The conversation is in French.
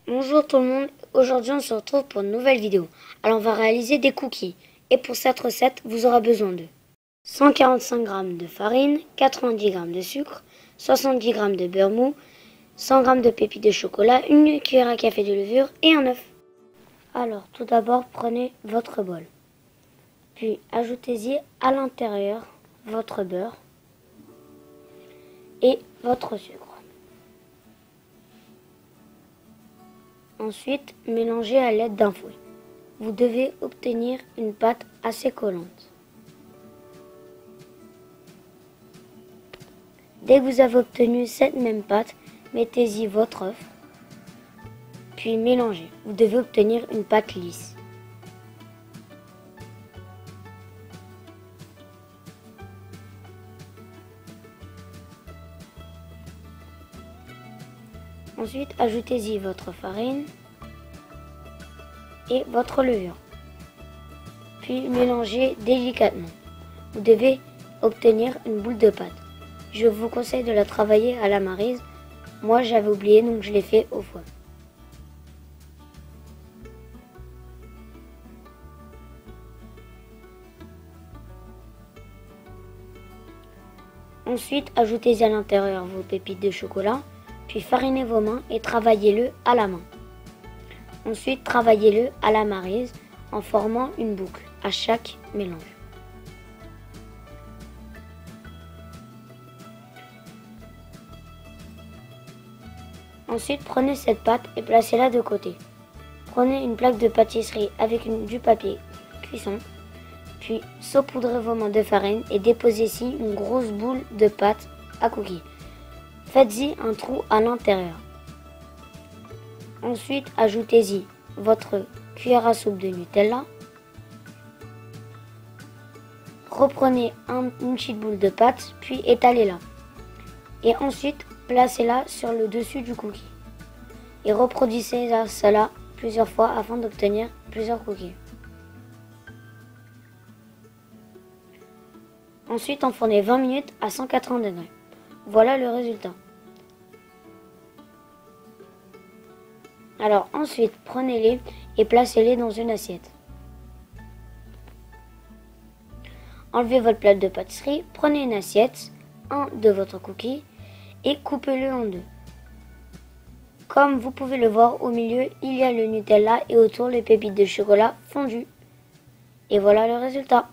Bonjour tout le monde, aujourd'hui on se retrouve pour une nouvelle vidéo. Alors on va réaliser des cookies. Et pour cette recette, vous aurez besoin de 145 g de farine, 90 g de sucre, 70 g de beurre mou, 100 g de pépites de chocolat, une cuillère à café de levure et un œuf. Alors tout d'abord prenez votre bol. Puis ajoutez-y à l'intérieur votre beurre et votre sucre. Ensuite, mélangez à l'aide d'un fouet. Vous devez obtenir une pâte assez collante. Dès que vous avez obtenu cette même pâte, mettez-y votre œuf, puis mélangez. Vous devez obtenir une pâte lisse. Ensuite, ajoutez-y votre farine et votre levure. Puis mélangez délicatement. Vous devez obtenir une boule de pâte. Je vous conseille de la travailler à la maryse. Moi, j'avais oublié, donc je l'ai fait au foie. Ensuite, ajoutez-y à l'intérieur vos pépites de chocolat, puis farinez vos mains et travaillez-le à la main. Ensuite, travaillez-le à la maryse en formant une boucle à chaque mélange. Ensuite, prenez cette pâte et placez-la de côté. Prenez une plaque de pâtisserie avec du papier cuisson, puis saupoudrez vos mains de farine et déposez-y une grosse boule de pâte à cookies. Faites-y un trou à l'intérieur. Ensuite, ajoutez-y votre cuillère à soupe de Nutella. Reprenez une petite boule de pâte, puis étalez-la. Et ensuite, placez-la sur le dessus du cookie. Et reproduisez cela plusieurs fois afin d'obtenir plusieurs cookies. Ensuite, enfournez 20 minutes à 180 degrés. Voilà le résultat. Alors ensuite, prenez-les et placez-les dans une assiette. Enlevez votre plaque de pâtisserie, prenez une assiette, un de votre cookie et coupez-le en deux. Comme vous pouvez le voir, au milieu, il y a le Nutella et autour les pépites de chocolat fondues. Et voilà le résultat.